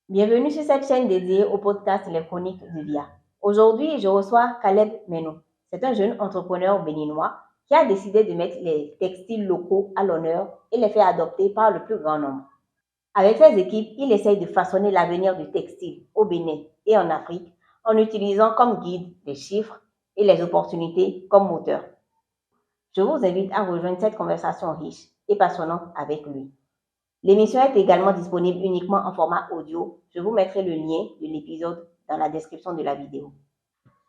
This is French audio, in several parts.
Bienvenue sur cette chaîne dédiée au podcast Les Chroniques de Via. Aujourd'hui, je reçois Caleb Menou. C'est un jeune entrepreneur béninois qui a décidé de mettre les textiles locaux à l'honneur et les faire adopter par le plus grand nombre. Avec ses équipes, il essaye de façonner l'avenir du textile au Bénin et en Afrique en utilisant comme guide les chiffres et les opportunités comme moteur. Je vous invite à rejoindre cette conversation riche et passionnante avec lui. L'émission est également disponible uniquement en format audio. Je vous mettrai le lien de l'épisode dans la description de la vidéo.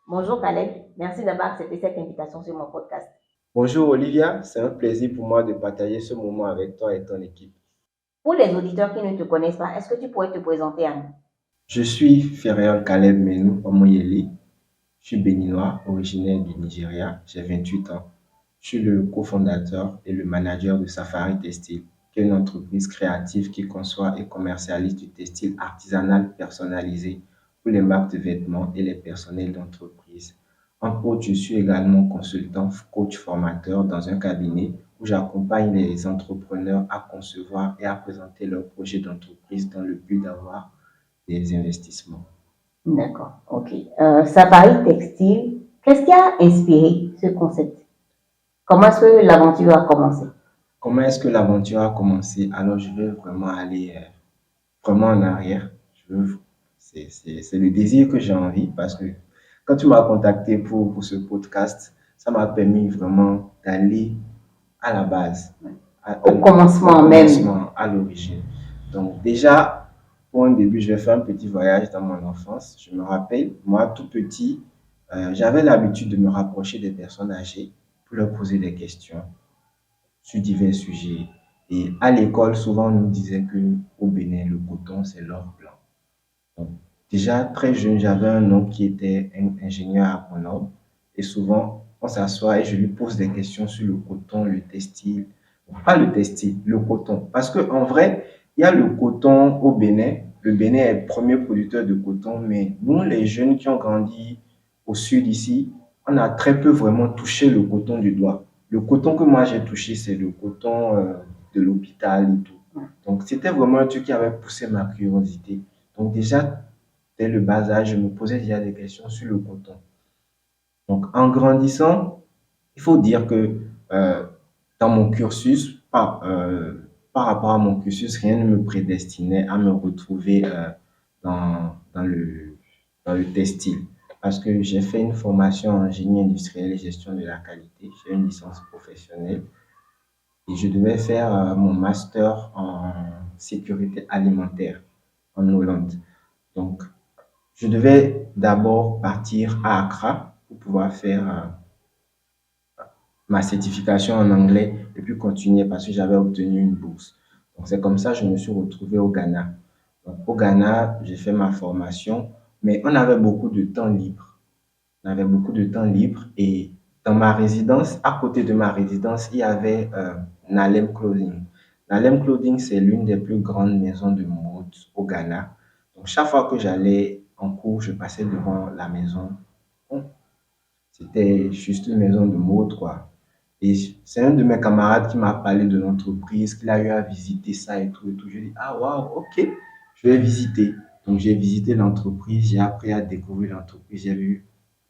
Bonjour Caleb, merci d'avoir accepté cette invitation sur mon podcast. Bonjour Olivia, c'est un plaisir pour moi de partager ce moment avec toi et ton équipe. Pour les auditeurs qui ne te connaissent pas, est-ce que tu pourrais te présenter à nous? Je suis Ferréol Caleb Menou Omoyeli. Je suis béninois, originaire du Nigeria. J'ai 28 ans. Je suis le cofondateur et le manager de Safari Textile, qui est une entreprise créative qui conçoit et commercialise du textile artisanal personnalisé pour les marques de vêtements et les personnels d'entreprise. Entre autres, je suis également consultant, coach formateur dans un cabinet où j'accompagne les entrepreneurs à concevoir et à présenter leurs projets d'entreprise dans le but d'avoir des investissements. D'accord, ok. Safari Textile, qu'est-ce qui a inspiré ce concept? Comment est-ce que l'aventure a commencé? Comment est-ce que l'aventure a commencé? Alors, je veux vraiment aller vraiment en arrière. C'est le désir que j'ai envie parce que quand tu m'as contacté pour ce podcast, ça m'a permis vraiment d'aller à la base, Au commencement même. à l'origine. Donc déjà, pour un début, je vais faire un petit voyage dans mon enfance. Je me rappelle, moi tout petit, j'avais l'habitude de me rapprocher des personnes âgées pour leur poser des questions sur divers sujets. Et à l'école, souvent, on nous disait que au Bénin, le coton, c'est l'or blanc. Donc, déjà, très jeune, j'avais un oncle qui était un ingénieur agronome. Et souvent, on s'assoit et je lui pose des questions sur le coton, le textile. Pas le textile, le coton. Parce qu'en vrai, il y a le coton au Bénin. Le Bénin est le premier producteur de coton, mais nous, les jeunes qui ont grandi au sud ici, on a très peu vraiment touché le coton du doigt. Le coton que moi j'ai touché, c'est le coton de l'hôpital et tout. Donc, c'était vraiment un truc qui avait poussé ma curiosité. Donc, déjà, dès le bas âge, je me posais déjà des questions sur le coton. Donc, en grandissant, il faut dire que dans mon cursus, par rapport à mon cursus, rien ne me prédestinait à me retrouver dans le textile. Parce que j'ai fait une formation en génie industriel et gestion de la qualité. J'ai une licence professionnelle et je devais faire mon master en sécurité alimentaire en Hollande. Donc, je devais d'abord partir à Accra pour pouvoir faire ma certification en anglais et puis continuer parce que j'avais obtenu une bourse. Donc, c'est comme ça que je me suis retrouvé au Ghana. Donc, au Ghana, j'ai fait ma formation, mais on avait beaucoup de temps libre. On avait beaucoup de temps libre et dans ma résidence, à côté de ma résidence, il y avait Nalem Clothing. Nalem Clothing, c'est l'une des plus grandes maisons de mode au Ghana. Donc, chaque fois que j'allais en cours, je passais devant la maison. Bon, c'était juste une maison de mode, quoi. Et c'est un de mes camarades qui m'a parlé de l'entreprise, qu'il a eu à visiter ça et tout et tout. Je dis, ah waouh, ok, je vais visiter. Donc, j'ai visité l'entreprise, j'ai appris à découvrir l'entreprise. J'ai vu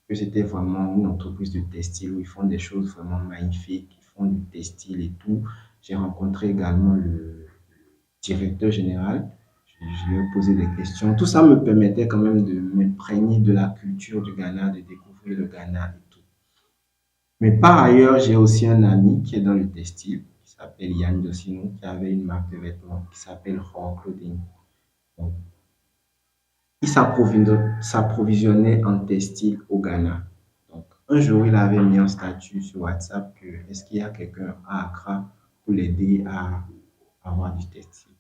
que c'était vraiment une entreprise de textile où ils font des choses vraiment magnifiques, ils font du textile et tout. J'ai rencontré également le directeur général. Je lui ai posé des questions. Tout ça me permettait quand même de m'imprégner de la culture du Ghana, de découvrir le Ghana et tout. Mais par ailleurs, j'ai aussi un ami qui est dans le textile, qui s'appelle Yann Dossino, qui avait une marque de vêtements qui s'appelle Raw Clothing. Donc, il s'approvisionnait en textile au Ghana. Donc, un jour, il avait mis un statut sur WhatsApp que est-ce qu'il y a quelqu'un à Accra pour l'aider à avoir du textile.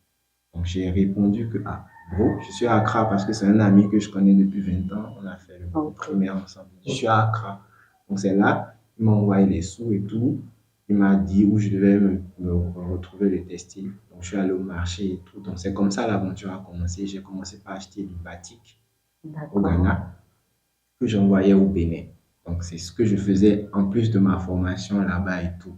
Donc, j'ai répondu que, ah, bro, je suis à Accra parce que c'est un ami que je connais depuis 20 ans. On a fait le primaire ensemble. Je suis à Accra. Donc, c'est là, il m'a envoyé les sous et tout. Il m'a dit où je devais me retrouver le textile. Donc, je suis allé au marché et tout. Donc, c'est comme ça l'aventure a commencé. J'ai commencé par acheter du batik au Ghana que j'envoyais au Bénin. Donc, c'est ce que je faisais en plus de ma formation là-bas et tout.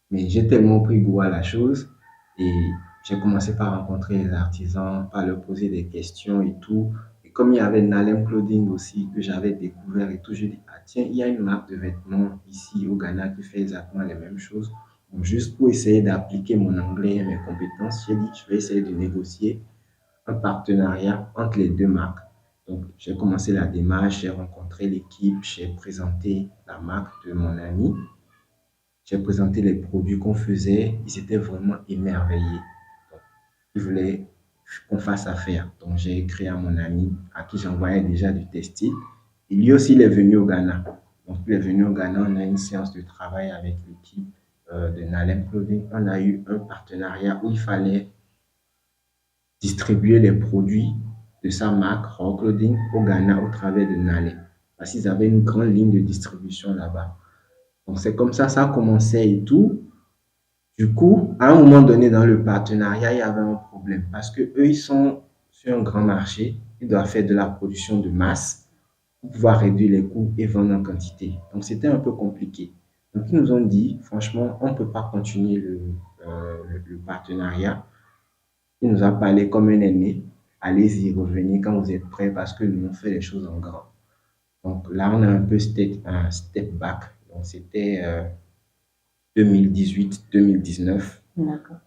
Mais j'ai tellement pris goût à la chose et j'ai commencé par rencontrer les artisans, par leur poser des questions et tout. Et comme il y avait Nalem Clothing aussi que j'avais découvert et tout, j'ai dit, ah tiens, il y a une marque de vêtements ici au Ghana qui fait exactement les mêmes choses. Donc, juste pour essayer d'appliquer mon anglais et mes compétences, j'ai dit, je vais essayer de négocier un partenariat entre les deux marques. Donc, j'ai commencé la démarche, j'ai rencontré l'équipe, j'ai présenté la marque de mon ami, j'ai présenté les produits qu'on faisait. Ils étaient vraiment émerveillés. Donc, ils voulaient qu'on fasse affaire. Donc, j'ai écrit à mon ami à qui j'envoyais déjà du textile. Et lui aussi, il est venu au Ghana. Donc, il est venu au Ghana. On a eu une séance de travail avec l'équipe de Nalem Clothing. On a eu un partenariat où il fallait distribuer les produits de sa marque Raw Clothing au Ghana au travers de Nalem. Parce qu'ils avaient une grande ligne de distribution là-bas. Donc, c'est comme ça a commencé et tout. Du coup, à un moment donné dans le partenariat, il y avait un problème parce que eux, ils sont sur un grand marché, ils doivent faire de la production de masse pour pouvoir réduire les coûts et vendre en quantité. Donc, c'était un peu compliqué. Donc, ils nous ont dit, franchement, on ne peut pas continuer le partenariat. Il nous a parlé comme un aîné. Allez-y, revenez quand vous êtes prêts parce que nous, on fait les choses en grand. Donc là, on a un peu un step back. Donc, c'était 2018-2019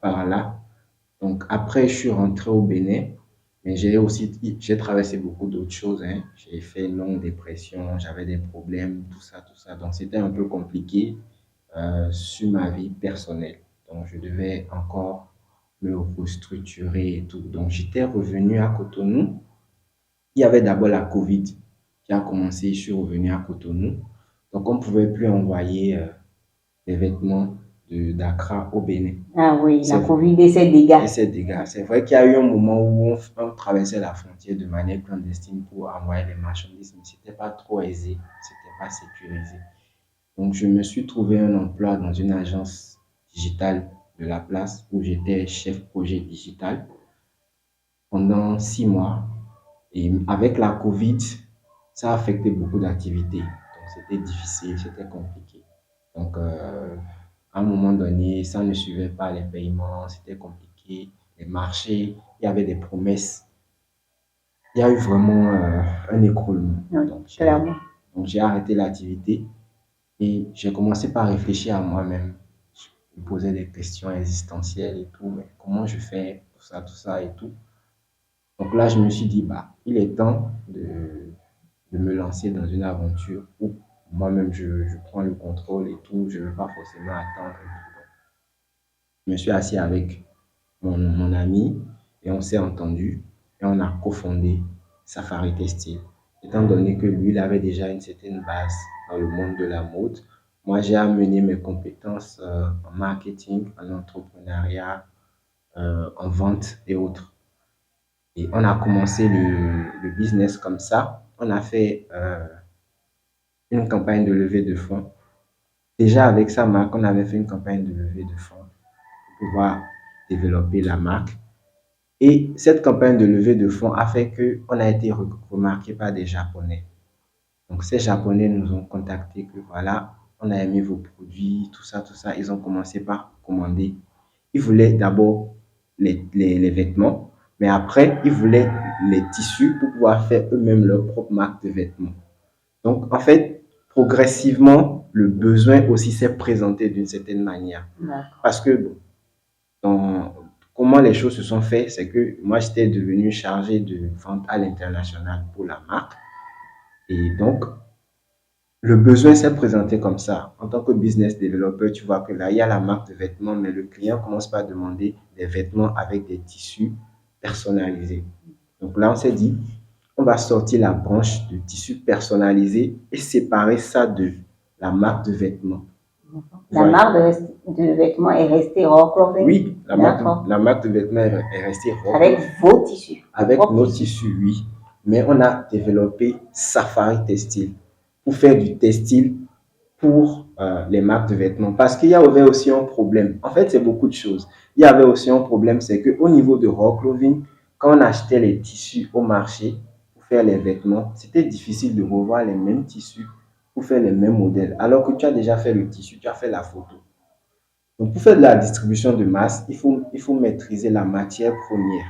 par là. Donc après, je suis rentré au Bénin, mais j'ai traversé beaucoup d'autres choses, hein. J'ai fait une longue dépression, j'avais des problèmes, tout ça, tout ça. Donc c'était un peu compliqué sur ma vie personnelle. Donc je devais encore me restructurer et tout. Donc j'étais revenu à Cotonou. Il y avait d'abord la Covid qui a commencé, je suis revenu à Cotonou. Donc on ne pouvait plus envoyer des vêtements d'Accra au Bénin. Ah oui, la Covid et ses dégâts. Et ses dégâts. C'est vrai qu'il y a eu un moment où on traversait la frontière de manière clandestine pour envoyer les marchandises, mais ce n'était pas trop aisé, ce n'était pas sécurisé. Donc, je me suis trouvé un emploi dans une agence digitale de la place où j'étais chef projet digital pendant 6 mois. Et avec la Covid, ça a affecté beaucoup d'activités. Donc, c'était difficile, c'était compliqué. Donc, à un moment donné, ça ne suivait pas les paiements, c'était compliqué. Les marchés, il y avait des promesses. Il y a eu vraiment un écroulement. Donc, j'ai arrêté l'activité et j'ai commencé par réfléchir à moi-même. Je me posais des questions existentielles et tout. Mais comment je fais tout ça et tout. Donc là, je me suis dit, bah, il est temps de me lancer dans une aventure où moi-même je prends le contrôle et tout. Je ne veux pas forcément attendre et tout. Je me suis assis avec mon ami et on s'est entendu et on a cofondé Safari Textile. Étant donné que lui, il avait déjà une certaine base dans le monde de la mode, moi, j'ai amené mes compétences en marketing, en entrepreneuriat, en vente et autres. Et on a commencé le business comme ça. On a fait une campagne de levée de fonds. Déjà avec sa marque, on avait fait une campagne de levée de fonds pour pouvoir développer la marque. Et cette campagne de levée de fonds a fait qu'on a été remarqué par des Japonais. Donc ces Japonais nous ont contactés que voilà, on a aimé vos produits, tout ça, tout ça. Ils ont commencé par commander. Ils voulaient d'abord les vêtements, mais après, ils voulaient les tissus pour pouvoir faire eux-mêmes leur propre marque de vêtements. Donc, en fait, progressivement, le besoin aussi s'est présenté d'une certaine manière. Parce que comment les choses se sont faites, c'est que moi, j'étais devenu chargé de vente à l'international pour la marque. Et donc, le besoin s'est présenté comme ça. En tant que business developer, tu vois que là, il y a la marque de vêtements, mais le client commence par demander des vêtements avec des tissus personnalisés. Donc là, on s'est dit, on va sortir la branche de tissus personnalisés et séparer ça de la marque de vêtements. La marque de vêtements est restée Raw Clothing? Oui, la marque de vêtements est restée Raw Clothing. Avec vos tissus? Avec nos tissus, oui. Mais on a développé Safari Textile pour faire du textile pour les marques de vêtements. Parce qu'il y avait aussi un problème. En fait, c'est beaucoup de choses. Il y avait aussi un problème, c'est qu'au niveau de Raw Clothing, quand on achetait les tissus au marché pour faire les vêtements, c'était difficile de revoir les mêmes tissus pour faire les mêmes modèles. Alors que tu as déjà fait le tissu, tu as fait la photo. Donc, pour faire de la distribution de masse, il faut maîtriser la matière première.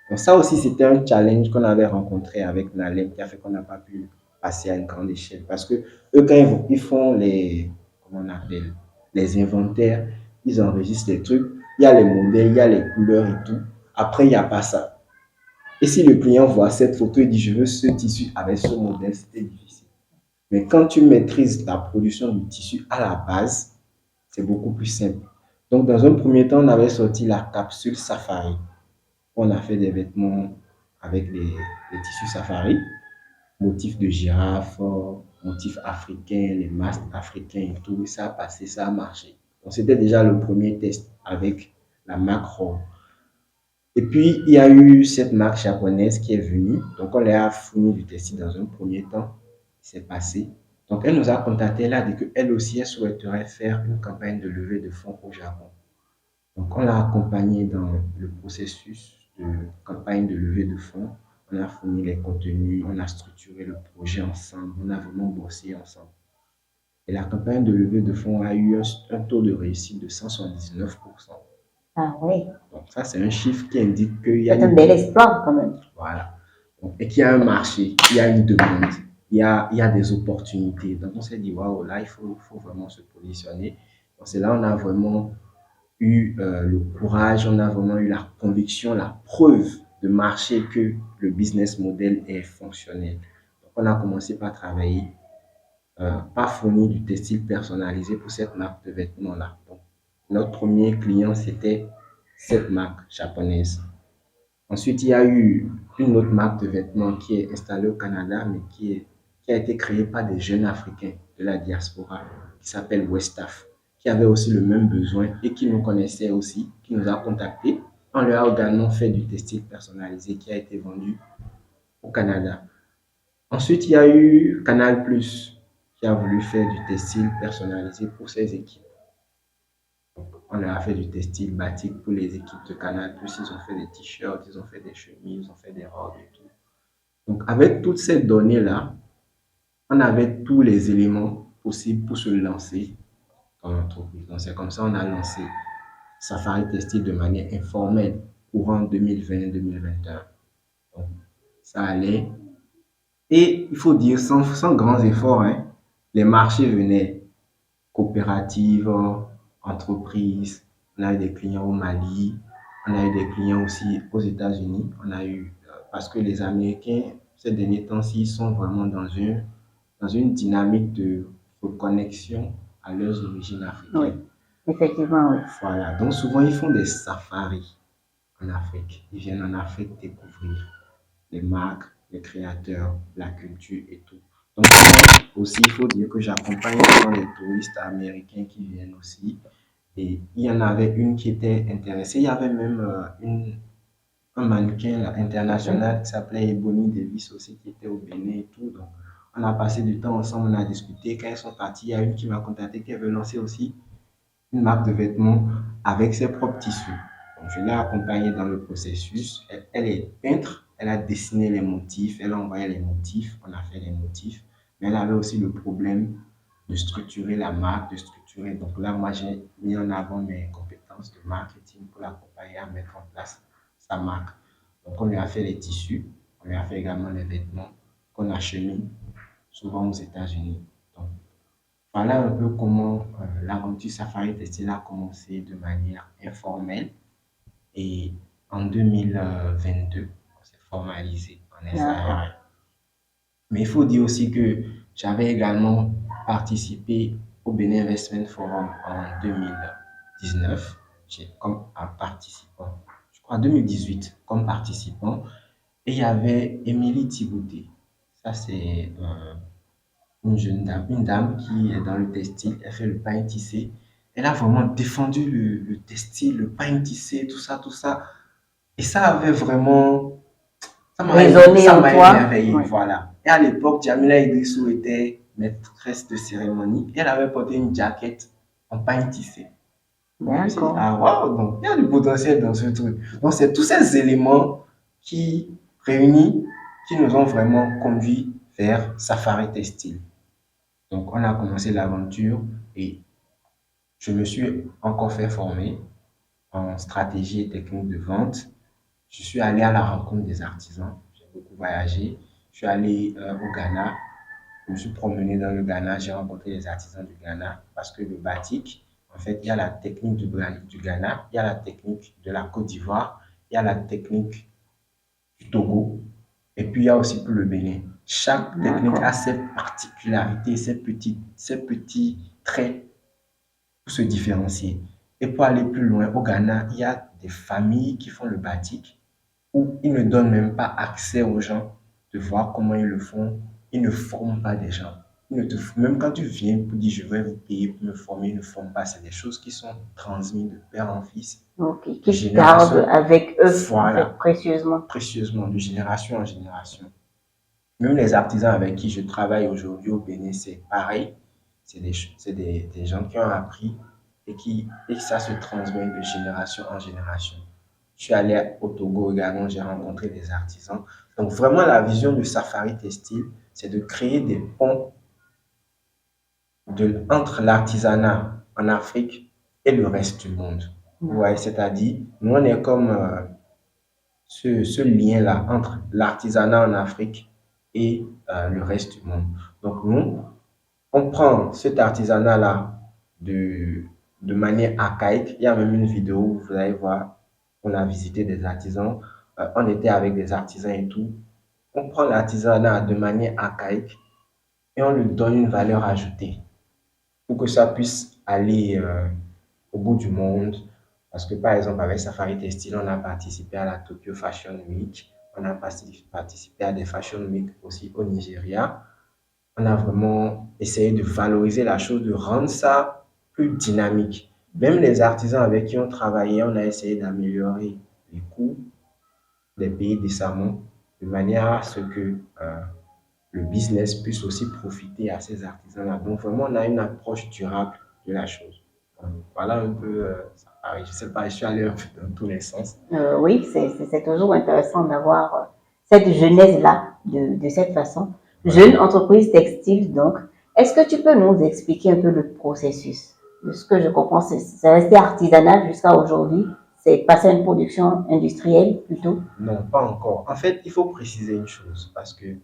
Donc, ça aussi, c'était un challenge qu'on avait rencontré avec Nalem qui a fait qu'on n'a pas pu passer à une grande échelle. Parce que eux, quand ils font les, comment on appelle, les inventaires, ils enregistrent les trucs, il y a les modèles, il y a les couleurs et tout. Après, il n'y a pas ça. Et si le client voit cette photo et dit je veux ce tissu avec ce modèle, c'était difficile. Mais quand tu maîtrises la production du tissu à la base, c'est beaucoup plus simple. Donc, dans un premier temps, on avait sorti la capsule Safari. On a fait des vêtements avec les tissus Safari, motifs de girafe, motifs africains, les masques africains et tout. Et ça a passé, ça a marché. Donc, c'était déjà le premier test avec la marque Raw. Et puis, il y a eu cette marque japonaise qui est venue. Donc, on leur a fourni du textile dans un premier temps. C'est passé. Donc, elle nous a contacté. Elle a dit qu'elle aussi, elle souhaiterait faire une campagne de levée de fonds au Japon. Donc, on l'a accompagné dans le processus de campagne de levée de fonds. On a fourni les contenus, on a structuré le projet ensemble, on a vraiment bossé ensemble. Et la campagne de levée de fonds a eu un taux de réussite de 179%. Ah oui, Donc, ça, c'est un chiffre qui indique qu'il y a c'est un bel espoir quand même. Voilà. Donc, et qu'il y a un marché, il y a une demande, il y a des opportunités. Donc, on s'est dit, waouh, là, il faut vraiment se positionner. Donc, c'est là on a vraiment eu le courage, on a vraiment eu la conviction, la preuve de marché que le business model est fonctionnel. Donc, on a commencé par travailler, par fournir du textile personnalisé pour cette marque de vêtements-là. Donc, notre premier client, c'était cette marque japonaise. Ensuite, il y a eu une autre marque de vêtements qui est installée au Canada, mais qui a été créée par des jeunes Africains de la diaspora, qui s'appelle Westaf, qui avait aussi le même besoin et qui nous connaissait aussi, qui nous a contactés. On leur a également fait du textile personnalisé qui a été vendu au Canada. Ensuite, il y a eu Canal+, qui a voulu faire du textile personnalisé pour ses équipes. On leur a fait du textile batik pour les équipes de Canal+. Ils ont fait des t-shirts, ils ont fait des chemises, ils ont fait des robes et tout. Donc, avec toutes ces données-là, on avait tous les éléments possibles pour se lancer dans l'entreprise. Donc, c'est comme ça qu'on a lancé Safari Textile de manière informelle courant 2020-2021. Donc, ça allait. Et il faut dire, sans grands efforts, hein, les marchés venaient. Coopératives, entreprises. On a eu des clients au Mali, on a eu des clients aussi aux États-Unis. On a eu, parce que les Américains, ces derniers temps-ci, sont vraiment dans une dynamique de reconnexion à leurs origines Oui, africaines. effectivement, oui. Voilà, donc souvent ils font des safaris en Afrique. Ils viennent en Afrique découvrir les marques, les créateurs, la culture et tout. Donc aussi, il faut dire que j'accompagne souvent les touristes américains qui viennent aussi. Et il y en avait une qui était intéressée. Il y avait même un mannequin là, international qui s'appelait Ebony Davis aussi qui était au Bénin et tout. Donc, on a passé du temps ensemble, on a discuté. Quand ils sont partis, il y a une qui m'a contacté qui veut lancer aussi une marque de vêtements avec ses propres tissus. Donc, je l'ai accompagnée dans le processus. Elle est peintre, elle a dessiné les motifs, elle a envoyé les motifs, on a fait les motifs. Mais elle avait aussi le problème de structurer la marque, de structurer. Donc là, moi, j'ai mis en avant mes compétences de marketing pour l'accompagner à mettre en place sa marque. Donc, on lui a fait les tissus, on lui a fait également les vêtements qu'on achemine souvent aux États-Unis. Donc, voilà un peu comment l'aventure Safari Textile a commencé de manière informelle et en 2022, on s'est formalisé en SARL. Mais il faut dire aussi que j'avais également participé au Benin Investment Forum en 2019 comme un participant, je crois 2018 comme participant. Et il y avait Émilie Thibouté. Ça, c'est une dame qui est dans le textile, elle fait le pain tissé. Elle a vraiment défendu le textile, le pain tissé, tout ça, tout ça. Et ça avait vraiment, Raisonner ça en m'a toi. émerveillé, Oui. voilà. Et à l'époque, Jamila Idrissou était maîtresse de cérémonie. Et elle avait porté une jaquette en pain tissé. Je me suis dit, D'accord. ah waouh, donc il y a du potentiel dans ce truc. Donc c'est tous ces éléments qui réunis, qui nous ont vraiment conduits vers Safari Textile. Donc, on a commencé l'aventure et Je me suis encore fait former en stratégie et technique de vente. Je suis allé à la rencontre des artisans. J'ai beaucoup voyagé. Je suis allé au Ghana. Je me suis promené dans le Ghana. J'ai rencontré les artisans du Ghana parce que le batik, en fait, il y a la technique du Ghana, il y a la technique de la Côte d'Ivoire, il y a la technique du Togo et puis il y a aussi pour le Bénin. Chaque technique a D'accord. ses particularités, ses petits traits pour se différencier. Et pour aller plus loin, au Ghana, il y a des familles qui font le batik où ils ne donnent même pas accès aux gens de voir comment ils le font. Ils ne forment pas des gens. Même quand tu viens pour dire je vais vous payer pour me former, ils ne forment pas. C'est des choses qui sont transmises de père en fils, Ok. de Qu'ils gardent génération, avec eux, en fait, voilà, précieusement. précieusement, de génération en génération. Même les artisans avec qui je travaille aujourd'hui au Bénin, c'est pareil. C'est des gens qui ont appris et ça se transmet de génération en génération. Je suis allé au Togo également, j'ai rencontré des artisans. Donc vraiment, la vision de Safari Textile, c'est de créer des ponts entre l'artisanat en Afrique et le reste du monde. Ouais, c'est-à-dire, nous, on est comme ce lien-là entre l'artisanat en Afrique et le reste du monde. Donc nous, on prend cet artisanat-là de, de manière archaïque. Il y a même une vidéo où vous allez voir, on a visité des artisans, on était avec des artisans et tout. On prend l'artisanat de manière archaïque et on lui donne une valeur ajoutée pour que ça puisse aller au bout du monde. Parce que par exemple, avec Safari Textile, on a participé à la Tokyo Fashion Week, on a participé à des Fashion Week aussi au Nigeria. On a vraiment essayé de valoriser la chose, de rendre ça plus dynamique. Même les artisans avec qui on travaillait, on a essayé d'améliorer les coûts, les payer décemment, de manière à ce que le business puisse aussi profiter à ces artisans-là. Donc vraiment, on a une approche durable de la chose. Voilà un peu, je ne sais pas, je suis allé un peu dans tous les sens. Oui, c'est toujours intéressant d'avoir cette genèse-là de cette façon. Ouais. Jeune entreprise textile, donc. Est-ce que tu peux nous expliquer un peu le processus? De ce que je comprends, c'est resté artisanal jusqu'à aujourd'hui. C'est passé à une production industrielle plutôt. Non, pas encore. En fait, il faut préciser une chose parce que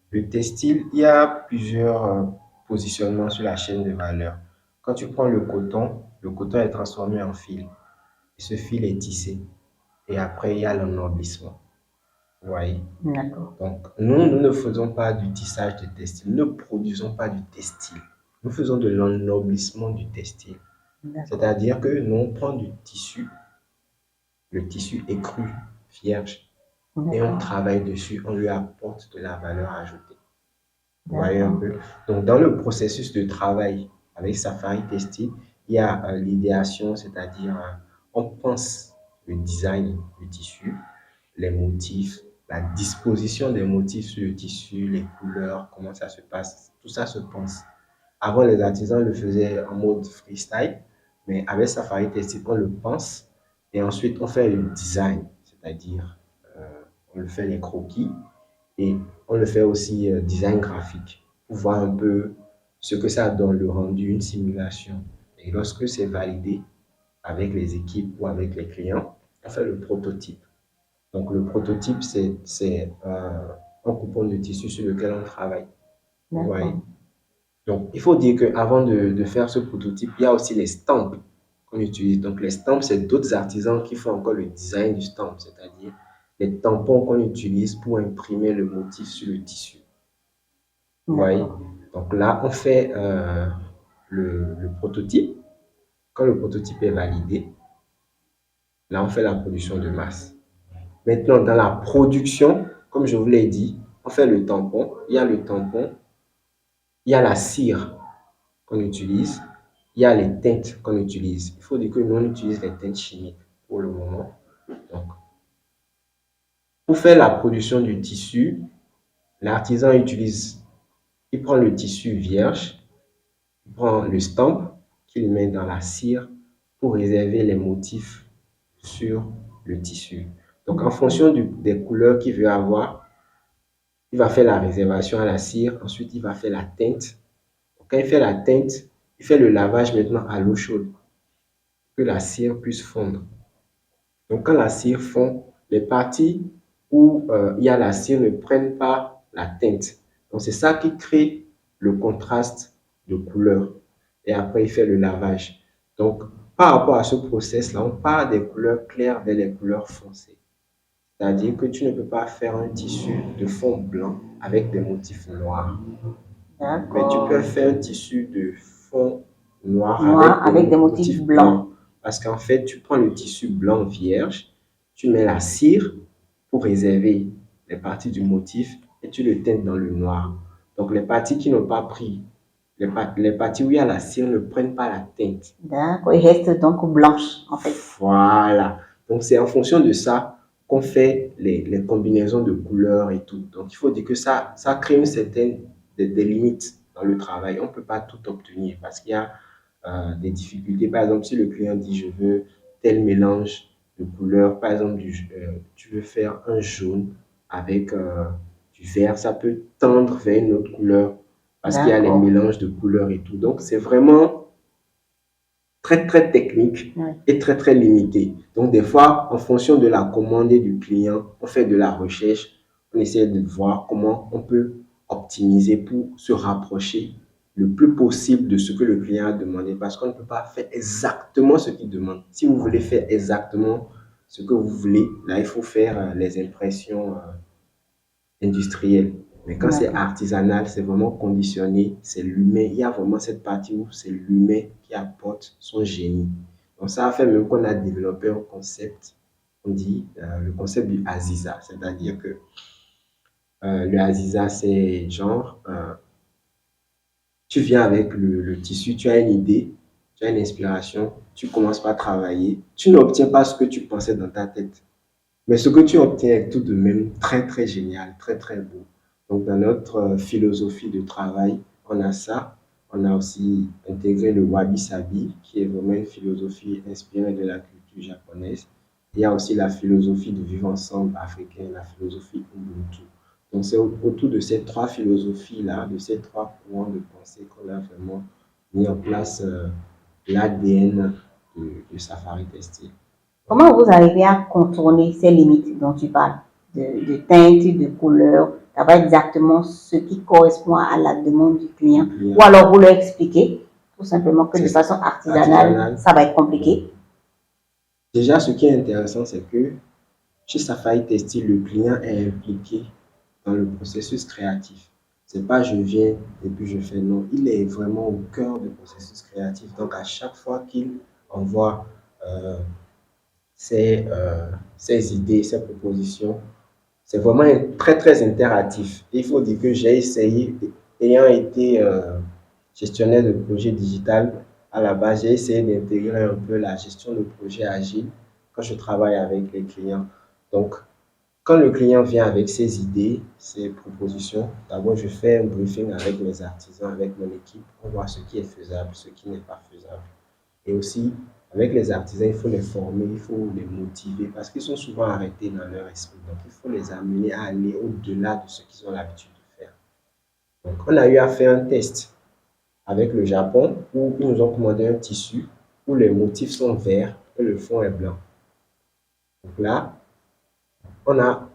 le textile, il y a plusieurs positionnements sur la chaîne de valeur. Quand tu prends le coton est transformé en fil. Et ce fil est tissé. Et après, il y a l'ennoblissement. Vous voyez? D'accord. Donc, nous ne faisons pas du tissage de textile. Nous ne produisons pas du textile. Nous faisons de l'ennoblissement du textile. C'est-à-dire que nous, on prend du tissu, le tissu est cru, vierge, et on travaille dessus, on lui apporte de la valeur ajoutée. Vous voyez un peu? Donc, dans le processus de travail avec Safari Textile, il y a l'idéation, c'est-à-dire on pense le design du tissu, les motifs, la disposition des motifs sur le tissu, les couleurs, comment ça se passe, tout ça se pense. Avant, les artisans le faisaient en mode freestyle, mais avec Safari Textile, on le pense et ensuite on fait le design, c'est-à-dire on le fait les croquis et on le fait aussi design graphique pour voir un peu ce que ça donne, le rendu, une simulation. Et lorsque c'est validé avec les équipes ou avec les clients, on fait le prototype. Donc le prototype, c'est un coupon de tissu sur lequel on travaille. Vous voyez? Donc il faut dire qu'avant de faire ce prototype, il y a aussi les stamps qu'on utilise. Donc les stamps, c'est d'autres artisans qui font encore le design du stamp, c'est-à-dire les tampons qu'on utilise pour imprimer le motif sur le tissu. Vous voyez? Donc là, on fait le prototype. Quand le prototype est validé, là, on fait la production de masse. Maintenant, dans la production, comme je vous l'ai dit, on fait le tampon. Il y a le tampon, il y a la cire qu'on utilise, il y a les teintes qu'on utilise. Il faut dire que nous, on utilise les teintes chimiques pour le moment. Donc, pour faire la production du tissu, l'artisan il prend le tissu vierge, il prend le stamp qu'il met dans la cire pour réserver les motifs sur le tissu. Donc, en fonction des couleurs qu'il veut avoir, il va faire la réservation à la cire. Ensuite, il va faire la teinte. Donc, quand il fait la teinte, il fait le lavage maintenant à l'eau chaude. que la cire puisse fondre. Donc, quand la cire fond, les parties où il y a la cire ne prennent pas la teinte. Donc, c'est ça qui crée le contraste de couleur. Et après, il fait le lavage. Donc, par rapport à ce process-là, on part des couleurs claires vers les couleurs foncées. C'est-à-dire que tu ne peux pas faire un tissu de fond blanc avec des motifs noirs. Mais tu peux D'accord. faire un tissu de fond noir Noir avec avec des des motifs motifs blancs. blancs. Parce qu'en fait, tu prends le tissu blanc vierge, tu mets la cire pour réserver les parties du motif et tu le teintes dans le noir. Donc, les parties qui n'ont pas pris, les parties où il y a la cire ne prennent pas la teinte. D'accord. Il reste donc blanche, en fait. Voilà. Donc, c'est en fonction de ça qu'on fait les combinaisons de couleurs et tout. Donc, il faut dire que ça crée une certaine des limites dans le travail. On ne peut pas tout obtenir parce qu'il y a des difficultés. Par exemple, si le client dit je veux tel mélange de couleurs, par exemple, tu veux faire un jaune avec du vert, ça peut tendre vers une autre couleur parce qu'il y a les D'accord. mélanges de couleurs et tout. Donc, c'est vraiment très, très technique Ouais. et très, très limité. Donc, des fois, en fonction de la commande et du client, on fait de la recherche, on essaie de voir comment on peut optimiser pour se rapprocher le plus possible de ce que le client a demandé parce qu'on ne peut pas faire exactement ce qu'il demande. Si vous voulez faire exactement ce que vous voulez, là, il faut faire les impressions industriel. Mais quand c'est D'accord. artisanal, c'est vraiment conditionné, c'est l'humain. Il y a vraiment cette partie où c'est l'humain qui apporte son génie. Donc ça a fait même qu'on a développé un concept, on dit le concept du Aziza. C'est-à-dire que le Aziza, c'est genre, tu viens avec le tissu, tu as une idée, tu as une inspiration, tu commences par travailler, tu n'obtiens pas ce que tu pensais dans ta tête. Mais ce que tu obtiens est tout de même très, très génial, très, très beau. Donc, dans notre philosophie de travail, on a ça. On a aussi intégré le wabi-sabi, qui est vraiment une philosophie inspirée de la culture japonaise. Il y a aussi la philosophie de vivre ensemble africaine, la philosophie Ubuntu. Donc, c'est autour de ces trois philosophies-là, de ces trois courants de pensée qu'on a vraiment mis en place l'ADN de Safari Textile. Comment vous arrivez à contourner ces limites dont tu parles, de teinte, de couleur, d'avoir exactement ce qui correspond à la demande du client, ou alors vous leur expliquez tout simplement que de façon artisanale, ça va être compliqué. Déjà, ce qui est intéressant, c'est que chez Safari Textile, le client est impliqué dans le processus créatif. C'est pas je viens et puis je fais non. Il est vraiment au cœur du processus créatif. Donc, à chaque fois qu'il envoie euh, ses idées, ses propositions, c'est vraiment très, très interactif. Il faut dire que j'ai essayé, ayant été gestionnaire de projet digital à la base, j'ai essayé d'intégrer un peu la gestion de projet agile quand je travaille avec les clients. Donc, quand le client vient avec ses idées, ses propositions, d'abord je fais un briefing avec mes artisans, avec mon équipe, pour voir ce qui est faisable, ce qui n'est pas faisable. Et aussi, avec les artisans, il faut les former, il faut les motiver parce qu'ils sont souvent arrêtés dans leur esprit. Donc, il faut les amener à aller au-delà de ce qu'ils ont l'habitude de faire. Donc, on a eu à faire un test avec le Japon où ils nous ont commandé un tissu où les motifs sont verts et le fond est blanc. Donc là, on a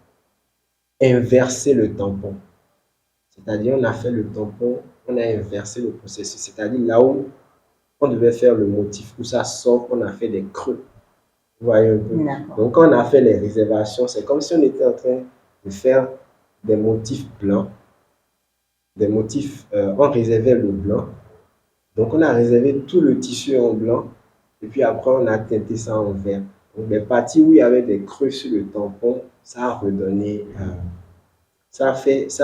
inversé le tampon. C'est-à-dire, on a fait le tampon, on a inversé le processus. C'est-à-dire, là où on devait faire le motif, où ça sort, on a fait des creux. Vous voyez un peu. Donc, quand on a fait les réservations, c'est comme si on était en train de faire des motifs blancs. Des motifs, on réservait le blanc. Donc, on a réservé tout le tissu en blanc. Et puis après, on a teinté ça en vert. Donc, les parties où il y avait des creux sur le tampon, ça a redonné, ça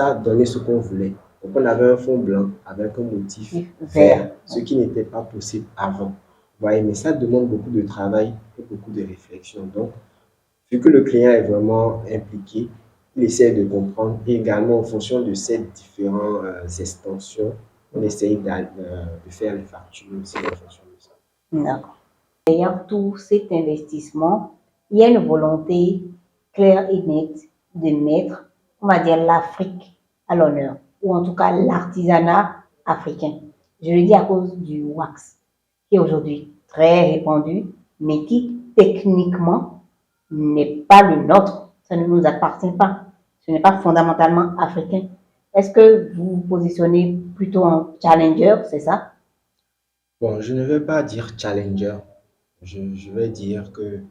a donné ce qu'on voulait. Donc, on avait un fond blanc avec un motif vert, ce qui n'était pas possible avant. Vous voyez, mais ça demande beaucoup de travail et beaucoup de réflexion. Donc, vu que le client est vraiment impliqué, il essaie de comprendre et également en fonction de ces différentes extensions, on essaye de faire les factures aussi en fonction de ça. D'accord. Derrière tout cet investissement, il y a une volonté claire et nette de mettre, on va dire, l'Afrique à l'honneur, ou en tout cas l'artisanat africain. Je le dis à cause du wax, qui est aujourd'hui très répandu mais qui techniquement n'est pas le nôtre. Ça ne nous appartient pas. Ce n'est pas fondamentalement africain. Est-ce que vous vous positionnez plutôt en challenger, c'est ça? Bon, je ne vais pas dire challenger. Je vais dire que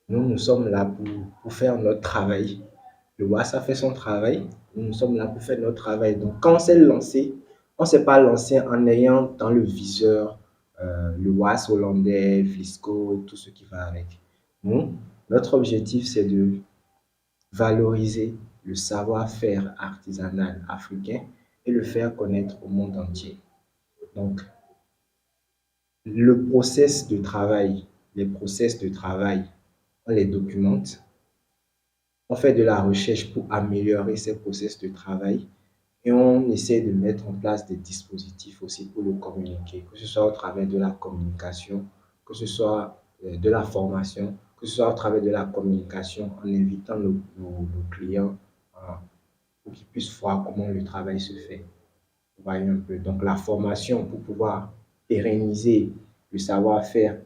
nous sommes là pour faire notre travail. Le WAS a fait son travail. Nous sommes là pour faire notre travail. Donc, quand on s'est lancé, on ne s'est pas lancé en ayant dans le viseur le WAS hollandais, Flisco, tout ce qui va avec. Nous, notre objectif, c'est de valoriser le savoir-faire artisanal africain et le faire connaître au monde entier. Donc, le process de travail, les process de travail, on les documente. On fait de la recherche pour améliorer ces process de travail et on essaie de mettre en place des dispositifs aussi pour le communiquer, que ce soit au travers de la communication, que ce soit de la formation, que ce soit au travers de la communication en invitant nos clients pour qu'ils puissent voir comment le travail se fait. Vous voyez un peu. Donc la formation pour pouvoir pérenniser le savoir-faire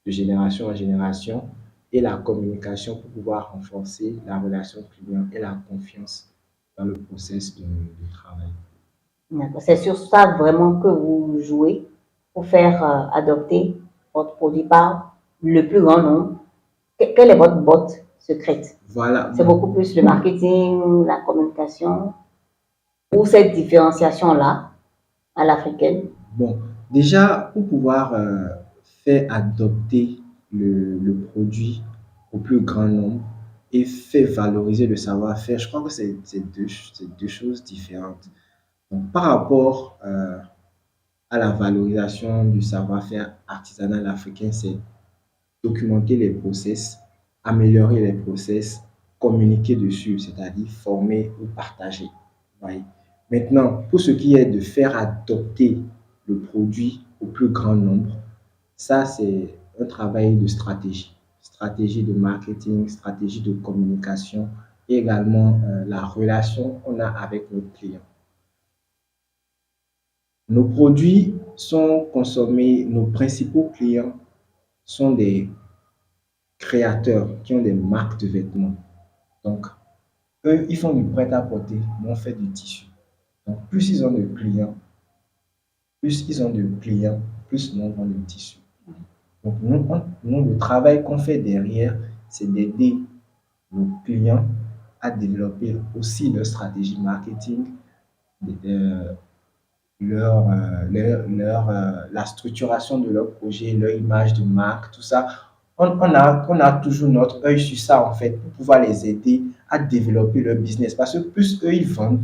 de génération en génération et la communication pour pouvoir renforcer la relation client et la confiance dans le process de travail. C'est sur ça vraiment que vous jouez pour faire adopter votre produit par le plus grand nombre. Quelle est votre botte secrète? Voilà. C'est beaucoup plus le marketing, la communication ou cette différenciation-là à l'africaine? Bon, déjà, pour pouvoir faire adopter le produit au plus grand nombre et faire valoriser le savoir-faire, je crois que c'est deux choses différentes. Donc, par rapport à la valorisation du savoir-faire artisanal africain, c'est documenter les process, améliorer les process, communiquer dessus, c'est-à-dire former ou partager. Ouais. Maintenant, pour ce qui est de faire adopter le produit au plus grand nombre, ça c'est un travail de stratégie, stratégie de marketing, stratégie de communication et également la relation qu'on a avec nos clients. Nos produits sont consommés, nos principaux clients sont des créateurs qui ont des marques de vêtements. Donc, eux, ils font du prêt-à-porter, nous on fait du tissu. Donc, plus ils ont de clients, plus nous on vend du tissu. Donc, le travail qu'on fait derrière, c'est d'aider nos clients à développer aussi leur stratégie marketing, euh, la structuration de leur projet, leur image de marque, tout ça. On a toujours notre œil sur ça, en fait, pour pouvoir les aider à développer leur business. Parce que plus eux, ils vendent,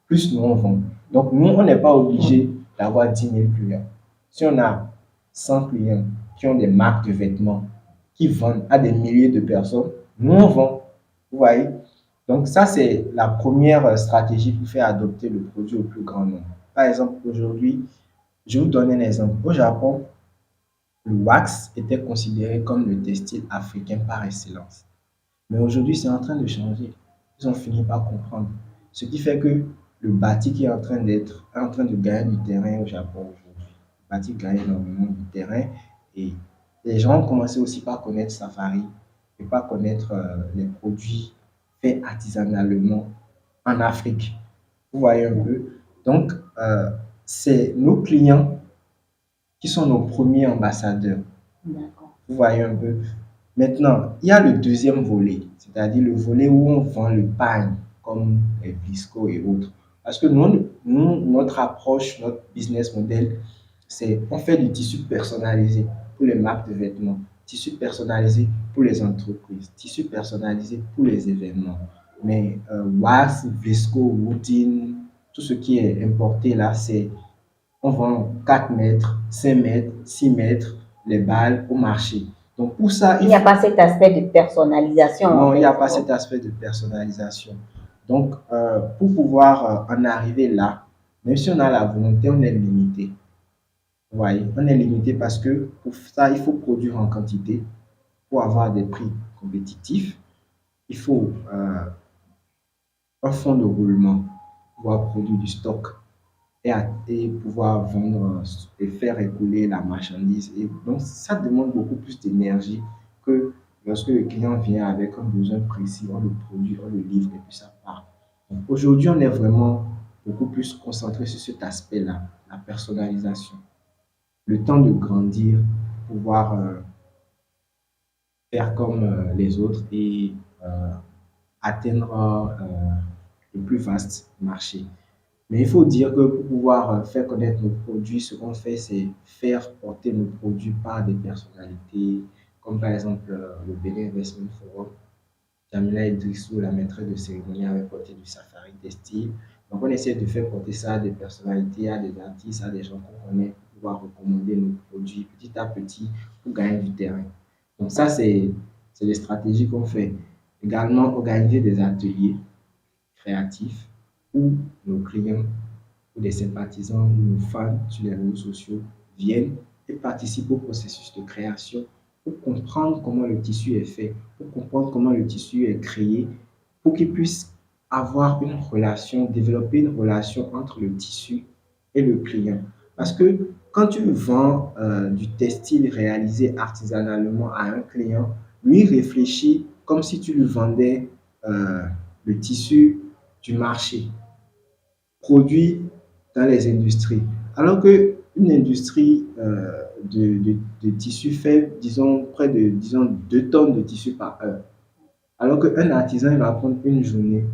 plus nous, on vend. Donc, nous, on n'est pas obligé d'avoir 10 000 clients. Si on a 100 clients qui ont des marques de vêtements, qui vendent à des milliers de personnes, nous, on vend. Vous voyez? Donc, ça, c'est la première stratégie pour faire adopter le produit au plus grand nombre. Par exemple, aujourd'hui, je vous donne un exemple. Au Japon, le wax était considéré comme le textile africain par excellence. Mais aujourd'hui, c'est en train de changer. Ils ont fini par comprendre. Ce qui fait que le batik est en train de gagner du terrain au Japon aujourd'hui. Le batik gagne énormément du terrain et les gens ont commencé aussi par connaître Safari et par connaître les produits faits artisanalement en Afrique. Vous voyez un peu. Donc, c'est nos clients qui sont nos premiers ambassadeurs. D'accord. Vous voyez un peu. Maintenant, il y a le deuxième volet, c'est-à-dire le volet où on vend le pagne, comme les Visco et autres. Parce que notre approche, notre business model, c'est on fait du tissu personnalisé pour les marques de vêtements, tissu personnalisé pour les entreprises, tissu personnalisé pour les événements. Mais wax, Visco, Woodin, tout ce qui est importé là, c'est on vend 4 mètres, 5 mètres, 6 mètres, les balles au marché. Donc pour ça, il n'y a pas cet aspect de personnalisation. Non, il n'y a pas cet aspect de personnalisation. Donc, pour pouvoir en arriver là, même si on a la volonté, on est limité. Vous voyez, on est limité parce que pour ça, il faut produire en quantité pour avoir des prix compétitifs. Il faut un fonds de roulement pour pouvoir produire du stock et pouvoir vendre et faire écouler la marchandise. Et donc, ça demande beaucoup plus d'énergie que lorsque le client vient avec un besoin précis, on le produit, on le livre et puis ça part. Donc, aujourd'hui, on est vraiment beaucoup plus concentré sur cet aspect-là, la personnalisation. Le temps de grandir, pouvoir faire comme les autres et euh, atteindre le plus vaste marché. Mais il faut dire que pour pouvoir faire connaître nos produits, ce qu'on fait, c'est faire porter nos produits par des personnalités, comme par exemple le Benin Investment Forum. Jamila Idrissou, la maîtresse de cérémonie, avait porté du safari textile. Donc, on essaie de faire porter ça à des personnalités, à des artistes, à des gens qu'on connaît, pour pouvoir recommander nos produits petit à petit pour gagner du terrain. Donc, ça, c'est les stratégies qu'on fait. Également, organiser des ateliers créatifs où nos clients ou des sympathisants ou nos fans sur les réseaux sociaux viennent et participent au processus de création pour comprendre comment le tissu est fait, pour comprendre comment le tissu est créé, pour qu'ils puissent avoir une relation, développer une relation entre le tissu et le client. Parce que quand tu vends du textile réalisé artisanalement à un client, lui réfléchit comme si tu lui vendais euh, le tissu du marché produit dans les industries. Alors qu'une industrie de tissu fait, disons, près de disons, 2 tonnes de tissu par heure. Alors qu'un artisan, il va prendre une journée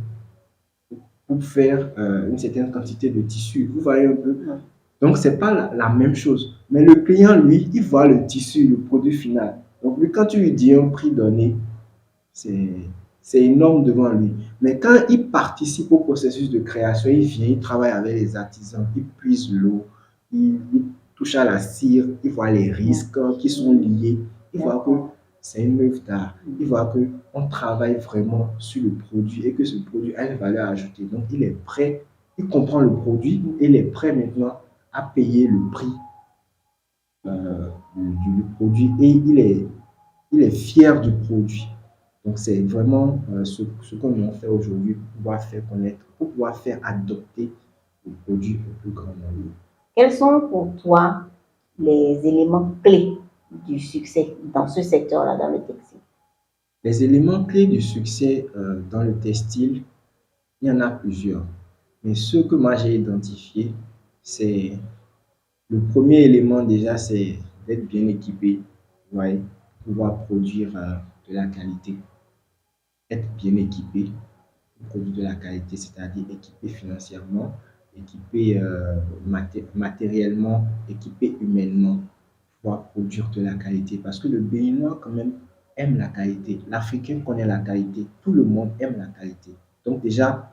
pour faire une certaine quantité de tissu. Vous voyez un peu? Donc, ce n'est pas la même chose. Mais le client, lui, il voit le tissu, le produit final. Donc, lui, quand tu lui dis un prix donné, c'est c'est énorme devant lui. Mais quand il participe au processus de création, il vient, il travaille avec les artisans, il puise l'eau, il touche à la cire, il voit les risques qui sont liés, il voit que c'est une œuvre d'art, il voit qu'on travaille vraiment sur le produit et que ce produit a une valeur ajoutée. Donc, il est prêt, il comprend le produit, il est prêt maintenant à payer le prix du produit et il est fier du produit. Donc, c'est vraiment ce qu'on a fait aujourd'hui pour pouvoir faire connaître, pour pouvoir faire adopter le produit au plus grand nombre. Quels sont pour toi les éléments clés du succès dans ce secteur-là, dans le textile? Les éléments clés du succès dans le textile, il y en a plusieurs. Mais ceux que moi j'ai identifiés, c'est le premier élément déjà, c'est d'être bien équipé, ouais, pouvoir produire de la qualité, être bien équipé, produire de la qualité, c'est-à-dire équipé financièrement, équipé matériellement, équipé humainement, pouvoir produire de la qualité. Parce que le Béninois, quand même, aime la qualité. L'Africain connaît la qualité. Tout le monde aime la qualité. Donc déjà,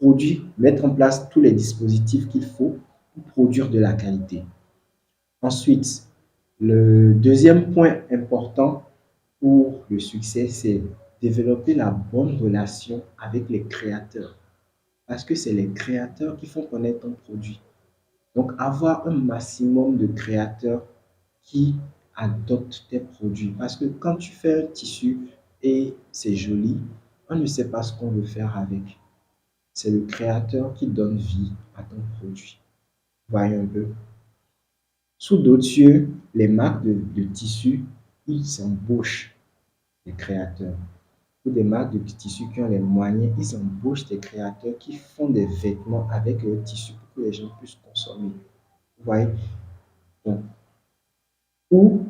produire, mettre en place tous les dispositifs qu'il faut pour produire de la qualité. Ensuite, le deuxième point important pour le succès, c'est développer la bonne relation avec les créateurs. Parce que c'est les créateurs qui font connaître ton produit. Donc, avoir un maximum de créateurs qui adoptent tes produits. Parce que quand tu fais un tissu et c'est joli, on ne sait pas ce qu'on veut faire avec. C'est le créateur qui donne vie à ton produit. Voyez un peu. Sous d'autres cieux, les marques de tissus, ils embauchent des créateurs. Pour des marques de tissus qui ont les moyens, ils embauchent des créateurs qui font des vêtements avec le tissu pour que les gens puissent consommer. Vous voyez? Donc, ou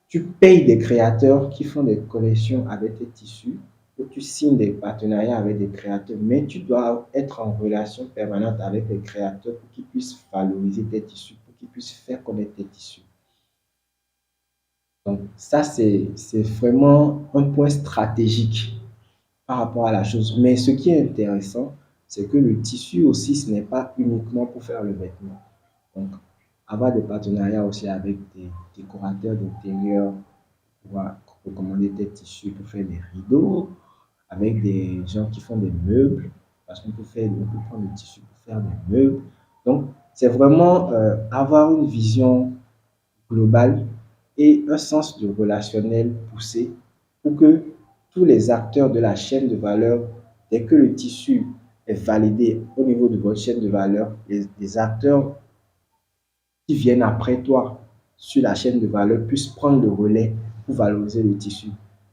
tu payes des créateurs qui font des collections avec tes tissus, ou tu signes des partenariats avec des créateurs, mais tu dois être en relation permanente avec les créateurs pour qu'ils puissent valoriser tes tissus, pour qu'ils puissent faire connaître tes tissus. Donc, ça, c'est vraiment un point stratégique par rapport à la chose. Mais ce qui est intéressant, c'est que le tissu aussi, ce n'est pas uniquement pour faire le vêtement. Donc, avoir des partenariats aussi avec des décorateurs d'intérieur, pouvoir recommander des tissus pour faire des rideaux, avec des gens qui font des meubles, parce on peut prendre le tissu pour faire des meubles. Donc, c'est vraiment avoir une vision globale et un sens de relationnel poussé pour que tous les acteurs de la chaîne de valeur, dès que le tissu est validé au niveau de votre chaîne de valeur, les acteurs qui viennent après toi sur la chaîne de valeur puissent prendre le relais pour valoriser le tissu.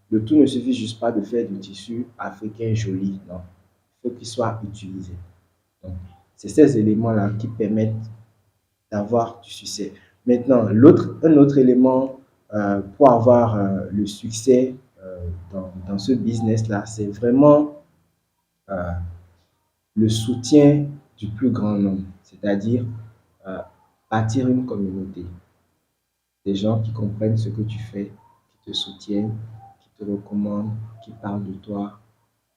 Le tout ne suffit juste pas de faire du tissu africain joli, non. Il faut qu'il soit utilisé. Donc, c'est ces éléments-là qui permettent d'avoir du succès. Maintenant, un autre élément pour avoir le succès dans ce business-là, c'est vraiment euh, le soutien du plus grand nombre, c'est-à-dire euh, bâtir une communauté, des gens qui comprennent ce que tu fais, qui te soutiennent, qui te recommandent, qui parlent de toi.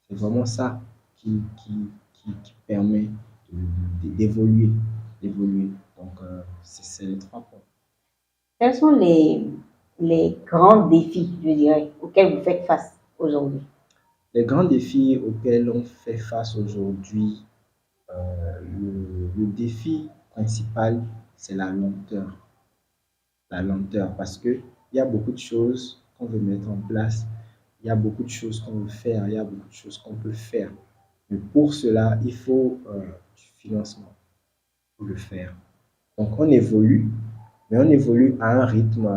C'est vraiment ça qui permet d'évoluer, d'évoluer. Donc, c'est les 3 points. Quels sont les grands défis, je dirais, auxquels vous faites face aujourd'hui? Les grands défis auxquels on fait face aujourd'hui, le défi principal, c'est la lenteur. La lenteur, parce qu'il y a beaucoup de choses qu'on veut mettre en place, il y a beaucoup de choses qu'on veut faire, il y a beaucoup de choses qu'on peut faire. Mais pour cela, il faut du financement pour le faire. Donc, on évolue, mais on évolue à un rythme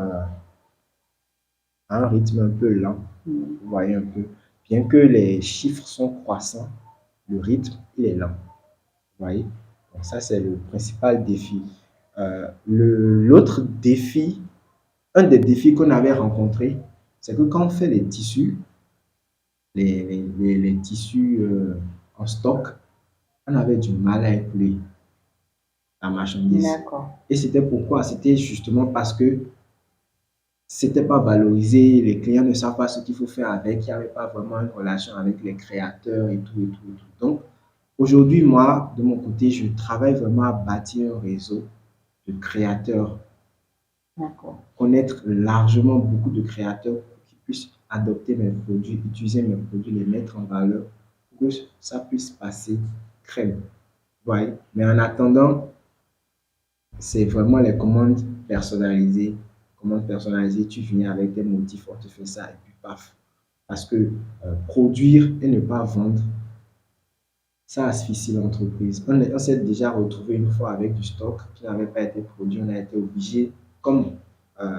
un peu lent. Vous voyez un peu. Bien que les chiffres sont croissants, le rythme, il est lent. Vous voyez? Donc, ça, c'est le principal défi. L'autre défi, un des défis qu'on avait rencontré, c'est que quand on fait les tissus, les tissus en stock, on avait du mal à écouler la marchandise. D'accord. Et c'était pourquoi? C'était justement parce que c'était pas valorisé, les clients ne savent pas ce qu'il faut faire avec, il n'y avait pas vraiment une relation avec les créateurs et tout, et tout, et tout. Donc, aujourd'hui, moi, de mon côté, je travaille vraiment à bâtir un réseau de créateurs, D'accord. connaître largement beaucoup de créateurs pour qu'ils puissent adopter mes produits, utiliser mes produits, les mettre en valeur, pour que ça puisse passer crème. Vous voyez? Mais en attendant, c'est vraiment les commandes personnalisées. Commandes personnalisées, tu viens avec des motifs, on te fait ça et puis paf. Parce que produire et ne pas vendre, ça asphyxie l'entreprise. On s'est déjà retrouvé une fois avec du stock qui n'avait pas été produit. On a été obligé, comme euh,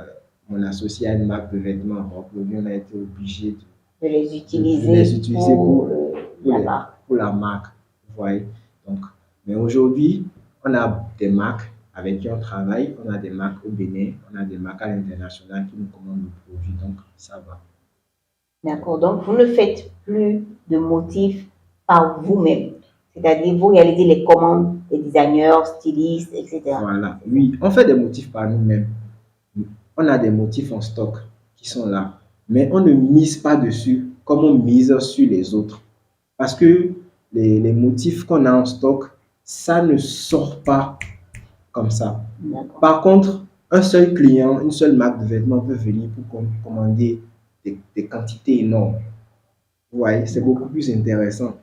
mon associé a une marque de vêtements reproduits, on a été obligé De les de utiliser, les utiliser la marque. pour la marque. Vous voyez? Donc, mais aujourd'hui, on a des marques avec qui on travaille. On a des marques au Bénin, on a des marques à l'international qui nous commandent le produit. Donc, ça va. D'accord. Donc, vous ne faites plus de motifs par vous-même. C'est-à-dire, vous réalisez les commandes des designers, stylistes, etc. Voilà. Oui, on fait des motifs par nous-mêmes. On a des motifs en stock qui sont là. Mais on ne mise pas dessus comme on mise sur les autres. Parce que les motifs qu'on a en stock, ça ne sort pas comme ça. D'accord. Par contre, un seul client, une seule marque de vêtements peut venir pour commander des quantités énormes. Vous voyez, c'est beaucoup plus intéressant.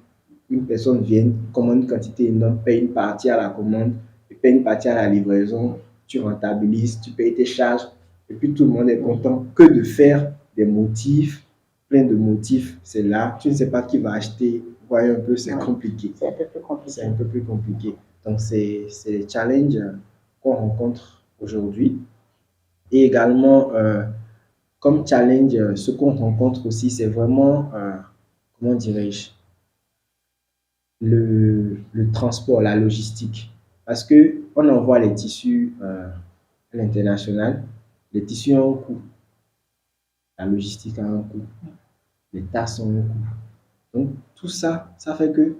Une personne vient, commande une quantité énorme, paye une partie à la commande, et paye une partie à la livraison, tu rentabilises, tu payes tes charges, et puis tout le monde est content que de faire des motifs, plein de motifs. C'est là, tu ne sais pas qui va acheter. Vous voyez un peu, c'est compliqué. C'est un peu plus compliqué. C'est un peu plus compliqué. Donc, c'est les challenges qu'on rencontre aujourd'hui. Et également, comme challenge, ce qu'on rencontre aussi, c'est vraiment, comment dirais-je, le transport, la logistique. Parce qu'on envoie les tissus à l'international, les tissus ont un coût, la logistique a un coût, les tasses ont un coût. Donc, tout ça, ça fait que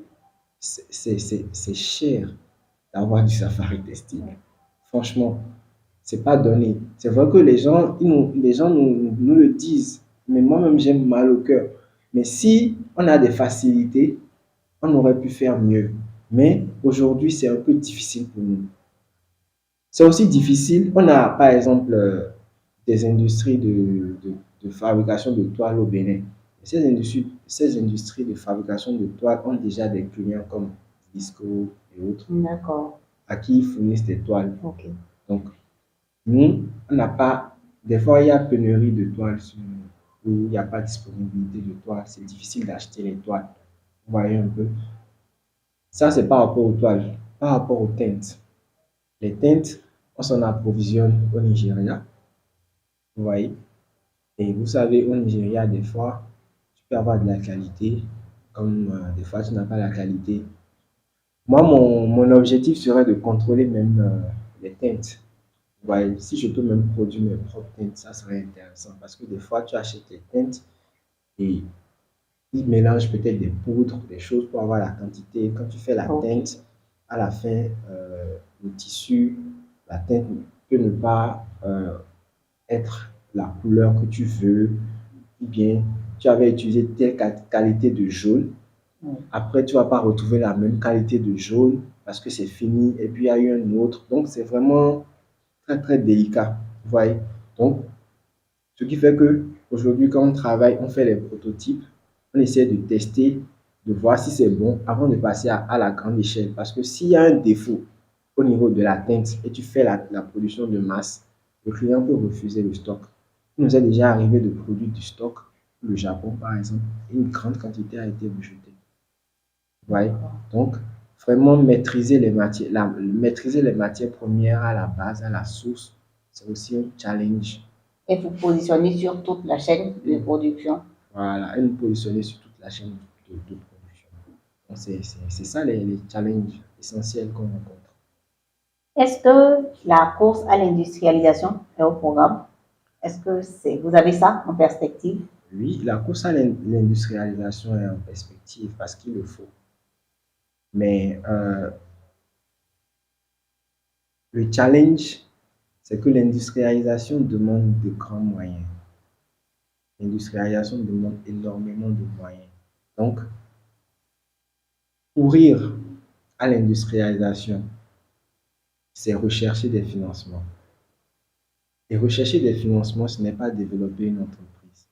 c'est cher d'avoir du safari textile. Franchement, c'est pas donné. C'est vrai que les gens, les gens nous le disent, mais moi-même, j'ai mal au cœur. Mais si on a des facilités, on aurait pu faire mieux. Mais aujourd'hui, c'est un peu difficile pour nous. C'est aussi difficile. On a, par exemple, des industries de fabrication de toiles au Bénin. Ces industries de fabrication de toiles ont déjà des clients comme Disco et autres D'accord. à qui ils fournissent des toiles. Ok. Donc, nous, on n'a pas. Des fois, il y a pénurie de toiles où il n'y a pas de disponibilité de toiles. C'est difficile d'acheter les toiles. Vous voyez un peu. Ça, c'est par rapport aux toiles. Par rapport aux teintes. Les teintes, on s'en approvisionne au Nigeria. Vous voyez? Et vous savez, au Nigeria, des fois, tu peux avoir de la qualité, comme des fois, tu n'as pas la qualité. Moi, mon objectif serait de contrôler même les teintes. Vous voyez, si je peux même produire mes propres teintes, ça serait intéressant. Parce que des fois, tu achètes les teintes et ils mélangent peut-être des poudres, des choses pour avoir la quantité. Quand tu fais la Ok. teinte, à la fin, le tissu, la teinte peut ne pas être la couleur que tu veux, ou bien tu avais utilisé telle qualité de jaune. Oui. Après, tu ne vas pas retrouver la même qualité de jaune parce que c'est fini et puis il y a eu un autre. Donc, c'est vraiment très, très délicat. Vous voyez? Donc, ce qui fait que aujourd'hui, quand on travaille, on fait les prototypes, on essaie de tester, de voir si c'est bon avant de passer à la grande échelle. Parce que s'il y a un défaut au niveau de la teinte et tu fais la production de masse, le client peut refuser le stock. Il nous est déjà arrivé de produire du stock, le Japon par exemple, et une grande quantité a été rejetée. Vous voyez? Donc, vraiment maîtriser les matières premières à la base, à la source, c'est aussi un challenge. Et vous positionnez sur toute la chaîne de production. Voilà, et nous positionner sur toute la chaîne de production. Donc, c'est ça les challenges essentiels qu'on rencontre. Est-ce que la course à l'industrialisation est au programme? Est-ce que vous avez ça en perspective? Oui, la course à l'industrialisation est en perspective parce qu'il le faut. Mais le challenge, c'est que l'industrialisation demande de grands moyens. L'industrialisation demande énormément de moyens. Donc, courir à l'industrialisation, c'est rechercher des financements. Et rechercher des financements, ce n'est pas développer une entreprise.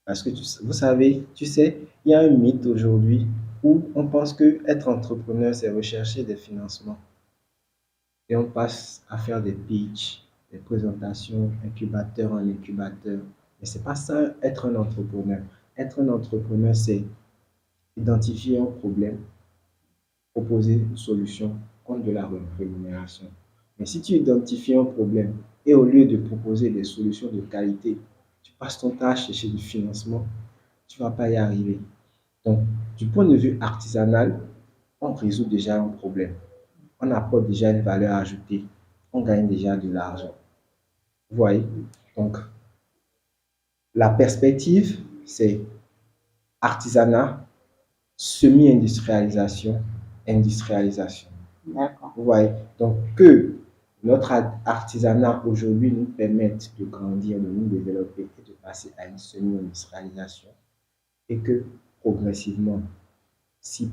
Parce que vous savez, tu sais, il y a un mythe aujourd'hui où on pense que être entrepreneur, c'est rechercher des financements. Et on passe à faire des pitchs, des présentations, incubateur en incubateur. Mais ce n'est pas ça, être un entrepreneur. Être un entrepreneur, c'est identifier un problème, proposer une solution contre de la rémunération. Mais si tu identifies un problème et au lieu de proposer des solutions de qualité, tu passes ton temps à chercher du financement, tu ne vas pas y arriver. Donc, du point de vue artisanal, on résout déjà un problème. On apporte déjà une valeur ajoutée. On gagne déjà de l'argent. Vous voyez? Donc, la perspective, c'est artisanat, semi-industrialisation, industrialisation. D'accord. Vous voyez? Donc, que notre artisanat aujourd'hui nous permette de grandir, de nous développer et de passer à une semi-industrialisation. Et que progressivement, si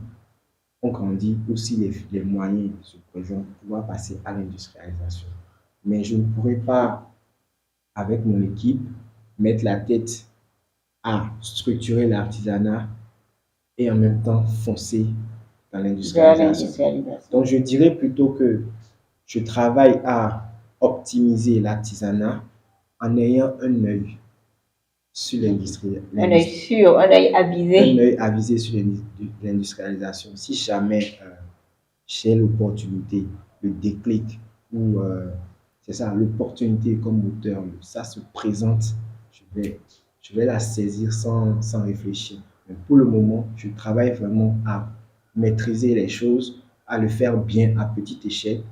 on grandit ou si les moyens se présentent, pouvoir passer à l'industrialisation. Mais je ne pourrais pas, avec mon équipe, mettre la tête à structurer l'artisanat et en même temps foncer dans Vers l'industrialisation. l'industrialisation. Donc, je dirais plutôt que je travaille à optimiser l'artisanat en ayant un œil sur l'industrie. Un œil sûr, un œil avisé. Un œil avisé sur l'industrialisation. Si jamais j'ai l'opportunité, le déclic, ou c'est ça, l'opportunité comme moteur, ça se présente, je vais la saisir sans réfléchir. Mais pour le moment, je travaille vraiment à maîtriser les choses, à le faire bien à petite échelle.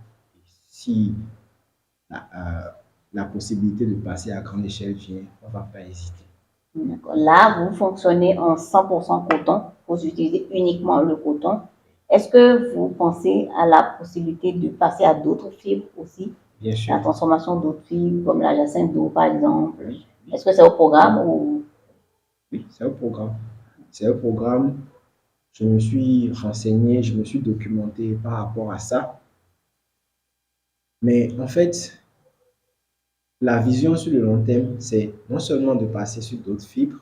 Si la possibilité de passer à grande échelle vient, on ne va pas hésiter. Là, vous fonctionnez en 100% coton. Vous utilisez uniquement le coton. Est-ce que vous pensez à la possibilité de passer à d'autres fibres aussi? Bien sûr. La transformation d'autres fibres, comme la jacinthe d'eau, par exemple. Oui. Est-ce que c'est au programme ou... Oui, c'est un programme. C'est un programme. Je me suis renseigné, je me suis documenté par rapport à ça. Mais en fait, la vision sur le long terme, c'est non seulement de passer sur d'autres fibres,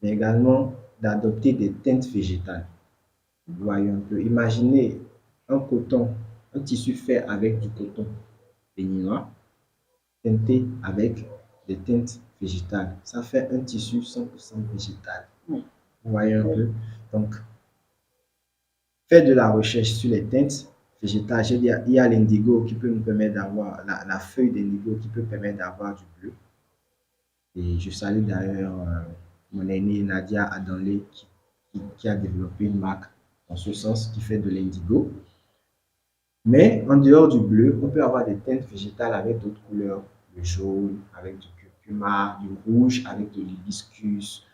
mais également d'adopter des teintes végétales. Vous voyez un peu. Imaginez un coton, un tissu fait avec du coton béninois, teinté avec des teintes végétales. Ça fait un tissu 100% végétal. Oui. Vous voyez un peu. Donc, faire de la recherche sur les teintes végétales. J'ai dit, il y a l'indigo qui peut nous permettre d'avoir, la feuille d'indigo qui peut permettre d'avoir du bleu. Et je salue d'ailleurs mon aînée Nadia Adanlé qui a développé une marque dans ce sens, qui fait de l'indigo. Mais en dehors du bleu, on peut avoir des teintes végétales avec d'autres couleurs, le jaune avec du curcuma, du rouge avec de l'hibiscus,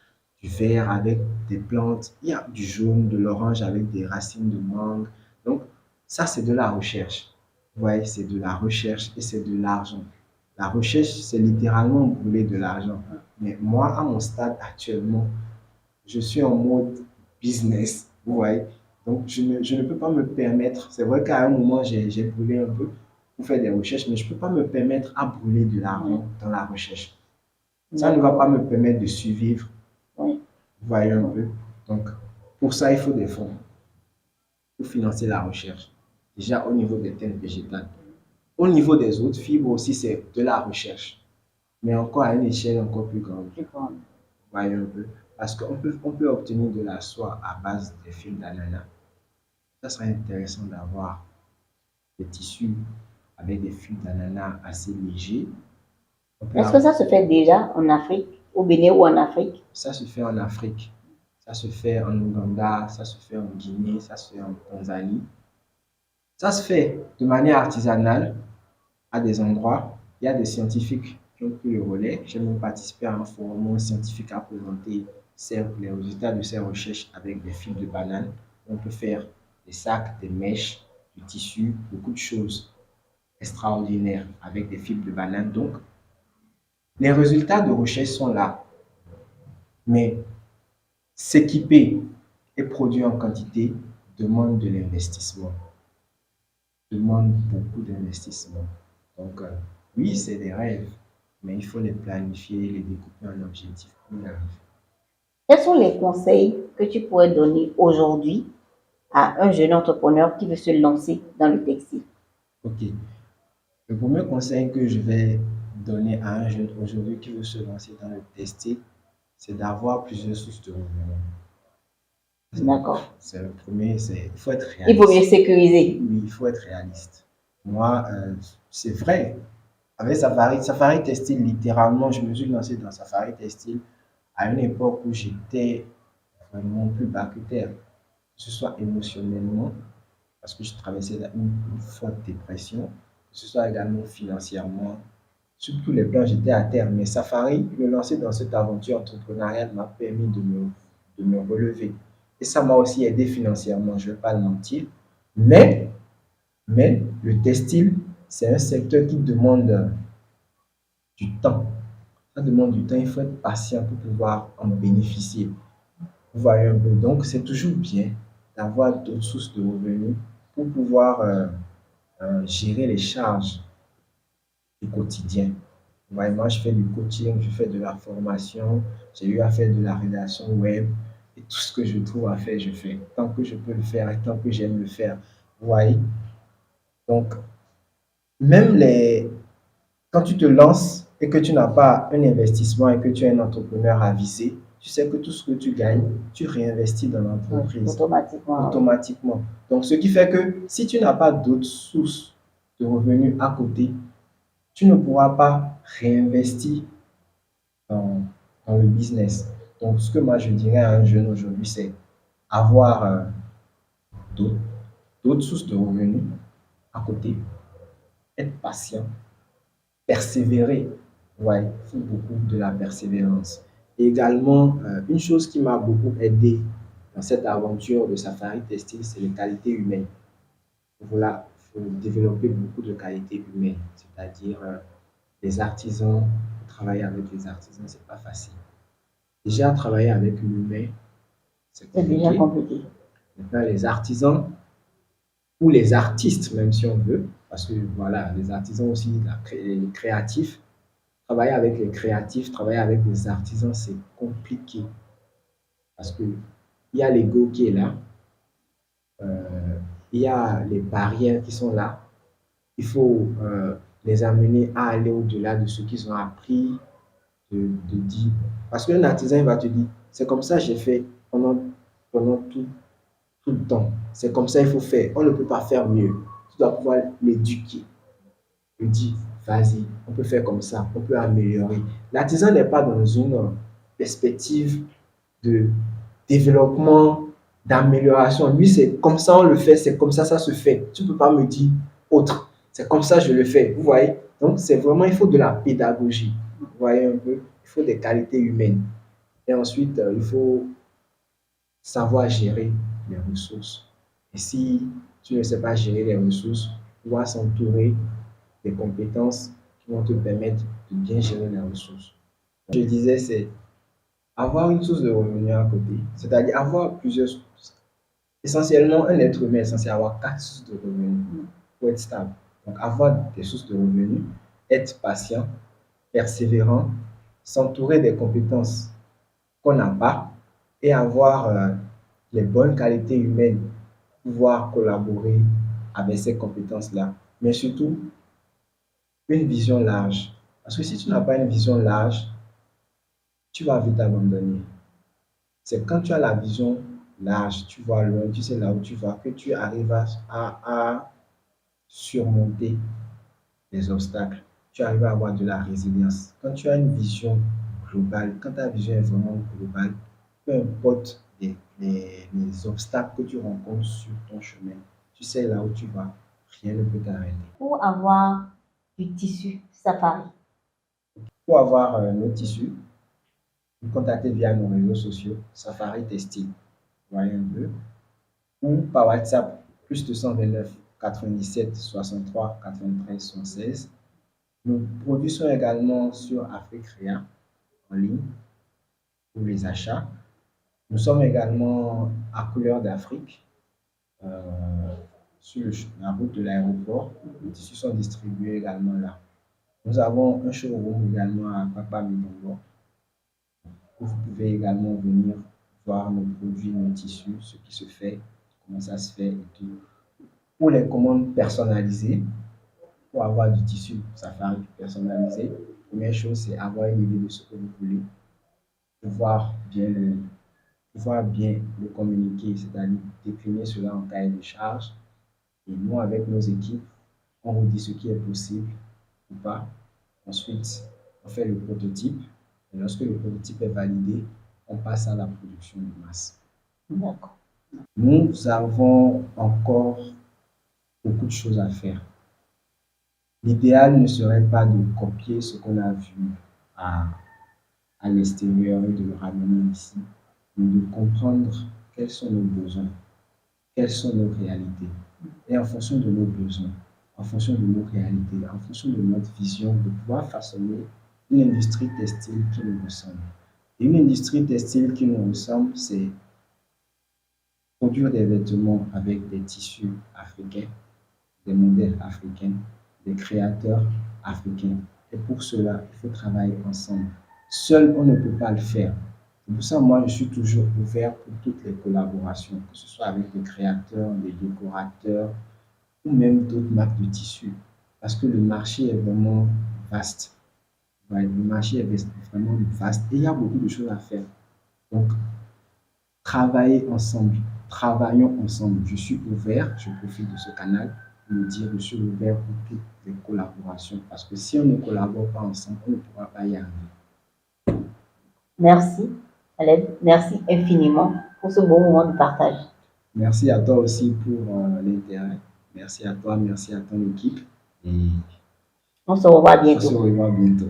du vert avec des plantes, il y a du jaune, de l'orange avec des racines de mangue. Donc, ça, c'est de la recherche. Vous voyez, c'est de la recherche et c'est de l'argent. La recherche, c'est littéralement brûler de l'argent. Mais moi, à mon stade actuellement, je suis en mode business, vous voyez. Donc, je ne peux pas me permettre, c'est vrai qu'à un moment, j'ai brûlé un peu pour faire des recherches, mais je ne peux pas me permettre à brûler de l'argent dans la recherche. Ça ne va pas me permettre de survivre, Oui. vous voyez un peu. Donc, pour ça, il faut des fonds pour financer la recherche. Déjà au niveau des teintes végétales. Au niveau des autres fibres aussi, c'est de la recherche, mais encore à une échelle encore plus grande. Je comprends. Voyez un peu. Parce on peut obtenir de la soie à base de fibres d'ananas. Ça serait intéressant d'avoir des tissus avec des fibres d'ananas assez légers. Est-ce que ça se fait déjà en Afrique, au Bénin ou en Afrique? Ça se fait en Afrique, ça se fait en Ouganda, ça se fait en Guinée, ça se fait en Tanzanie. Ça se fait de manière artisanale à des endroits. Il y a des scientifiques qui ont pris le relais. J'ai même participé à un forum où un scientifique a présenté les résultats de ses recherches avec des fibres de banane. On peut faire des sacs, des mèches, du tissu, beaucoup de choses extraordinaires avec des fibres de banane. Donc, les résultats de recherche sont là, mais s'équiper et produire en quantité demande de l'investissement, demande beaucoup d'investissement. Donc, oui, c'est des rêves, mais il faut les planifier, les découper en objectifs pour y arriver. Quels sont les conseils que tu pourrais donner aujourd'hui à un jeune entrepreneur qui veut se lancer dans le textile? Ok. Le premier conseil que je vais donner à un jeune aujourd'hui qui veut se lancer dans le textile, c'est d'avoir plusieurs sources de revenus. D'accord. C'est le premier, il faut être Il faut mieux réaliste. sécuriser. Oui, il faut être réaliste. Moi, c'est vrai. Avec Safari Textile, littéralement, je me suis lancé dans Safari Textile à une époque où j'étais vraiment plus bas que terre, que ce soit émotionnellement, parce que je traversais une forte dépression, que ce soit également financièrement. Sur tous les plans, j'étais à terre. Mais Safari, me lancer dans cette aventure entrepreneuriale m'a permis de me relever. Et ça m'a aussi aidé financièrement, je ne vais pas le mentir. Mais, mais le textile, c'est un secteur qui demande du temps. Ça demande du temps, il faut être patient pour pouvoir en bénéficier. Vous voyez un peu. Donc, c'est toujours bien d'avoir d'autres sources de revenus pour pouvoir gérer les charges du quotidien. Vous voyez, moi, je fais du coaching, je fais de la formation, j'ai eu à faire de la rédaction web et tout ce que je trouve à faire, je fais. Tant que je peux le faire et tant que j'aime le faire. Vous voyez. Donc, même quand tu te lances et que tu n'as pas un investissement et que tu es un entrepreneur avisé, tu sais que tout ce que tu gagnes, tu réinvestis dans l'entreprise Automatiquement. automatiquement. Donc, ce qui fait que si tu n'as pas d'autres sources de revenus à côté, tu ne pourras pas réinvestir dans, dans le business. Donc, ce que moi je dirais à un jeune aujourd'hui, c'est avoir d'autres d'autres sources de revenus à côté, être patient, persévérer. Ouais, il faut beaucoup de la persévérance. Et également, une chose qui m'a beaucoup aidé dans cette aventure de Safari Textile, c'est les qualités humaines. Voilà, il faut développer beaucoup de qualités humaines, c'est-à-dire les artisans, travailler avec les artisans, c'est pas facile. Déjà, travailler avec l'humain, c'est C'est déjà compliqué. compliqué. Maintenant, les artisans ou les artistes, même si on veut, parce que voilà, les artisans aussi, les créatifs, travailler avec les créatifs, travailler avec les artisans, c'est compliqué parce que il y a l'ego qui est là, il y a les barrières qui sont là. Il faut les amener à aller au-delà de ce qu'ils ont appris, de dire. Parce qu'un artisan il va te dire, c'est comme ça que j'ai fait pendant tout. tout le temps. C'est comme ça il faut faire. On ne peut pas faire mieux. Tu dois pouvoir l'éduquer. Lui dire, vas-y, on peut faire comme ça, on peut améliorer. L'artisan n'est pas dans une perspective de développement, d'amélioration. Lui, c'est comme ça on le fait, c'est comme ça se fait. Tu ne peux pas me dire autre. C'est comme ça je le fais. Vous voyez? Donc, c'est vraiment, il faut de la pédagogie. Vous voyez un peu? Il faut des qualités humaines. Et ensuite, il faut savoir gérer les ressources. Et si tu ne sais pas gérer les ressources, pouvoir s'entourer des compétences qui vont te permettre de bien gérer les ressources. Je disais, c'est avoir une source de revenus à côté, c'est-à-dire avoir plusieurs sources. Essentiellement, un être humain est censé avoir 4 sources de revenus pour être stable. Donc, avoir des sources de revenus, être patient, persévérant, s'entourer des compétences qu'on n'a pas et avoir les bonnes qualités humaines, pouvoir collaborer avec ces compétences-là. Mais surtout, une vision large. Parce que si tu n'as pas une vision large, tu vas vite abandonner. C'est quand tu as la vision large, tu vois loin, tu sais là où tu vas, que tu arrives à surmonter les obstacles. Tu arrives à avoir de la résilience. Quand tu as une vision globale, quand ta vision est vraiment globale, peu importe les obstacles que tu rencontres sur ton chemin, tu sais là où tu vas, rien ne peut t'arrêter. Pour avoir du tissu safari. Pour avoir nos tissus, nous contacter via nos réseaux sociaux, Safari Textile, voyez un peu, ou par WhatsApp, plus 229 97 63 93 76. Nos produits sont également sur Africrea en ligne pour les achats. Nous sommes également à Couleur d'Afrique, sur la route de l'aéroport. Les tissus sont distribués également là. Nous avons un showroom également à Papa Milongo, où vous pouvez également venir voir nos produits, nos tissus, ce qui se fait, comment ça se fait et tout. Pour les commandes personnalisées, pour avoir du tissu safari personnalisé, la première chose, c'est avoir une idée de ce que vous voulez, pouvoir bien le communiquer, c'est-à-dire décliner cela en cahier de charge. Et nous, avec nos équipes, on vous dit ce qui est possible ou pas. Ensuite, on fait le prototype. Et lorsque le prototype est validé, on passe à la production de masse. D'accord. Nous avons encore beaucoup de choses à faire. L'idéal ne serait pas de copier ce qu'on a vu à, à l'extérieur et de le ramener ici, mais de comprendre quels sont nos besoins, quelles sont nos réalités. Et en fonction de nos besoins, en fonction de nos réalités, en fonction de notre vision, de pouvoir façonner une industrie textile qui nous ressemble. Et une industrie textile qui nous ressemble, c'est produire des vêtements avec des tissus africains, des modèles africains, des créateurs africains. Et pour cela, il faut travailler ensemble. Seul, on ne peut pas le faire. C'est pour ça que moi, je suis toujours ouvert pour toutes les collaborations, que ce soit avec des créateurs, des décorateurs ou même d'autres marques de tissus. Parce que le marché est vraiment vaste. Ouais, le marché est vraiment vaste et il y a beaucoup de choses à faire. Donc, travailler ensemble, travaillons ensemble. Je suis ouvert, je profite de ce canal pour le dire, je suis ouvert pour toutes les collaborations. Parce que si on ne collabore pas ensemble, on ne pourra pas y arriver. Merci, Caleb. Merci infiniment pour ce beau moment de partage. Merci à toi aussi pour l'intérêt. Merci à toi, merci à ton équipe. Et On se revoit on bientôt. se revoit bientôt.